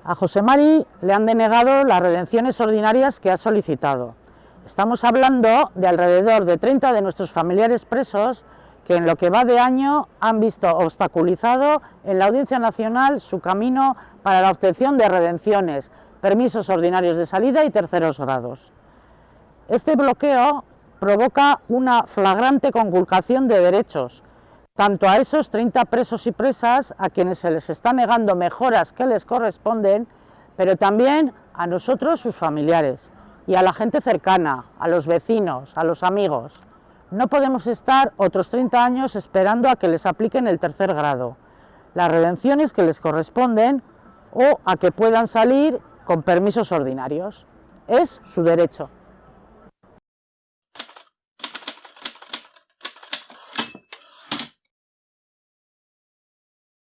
A José Mari le han denegado las redenciones ordinarias que ha solicitado. Estamos hablando de alrededor de 30 de nuestros familiares presos que en lo que va de año han visto obstaculizado en la Audiencia Nacional su camino para la obtención de redenciones, permisos ordinarios de salida y terceros grados. Este bloqueo provoca una flagrante conculcación de derechos, tanto a esos 30 presos y presas a quienes se les está negando mejoras que les corresponden, pero también a nosotros, sus familiares, y a la gente cercana, a los vecinos, a los amigos. No podemos estar otros 30 años esperando a que les apliquen el tercer grado, las redenciones que les corresponden o a que puedan salir con permisos ordinarios. Es su derecho.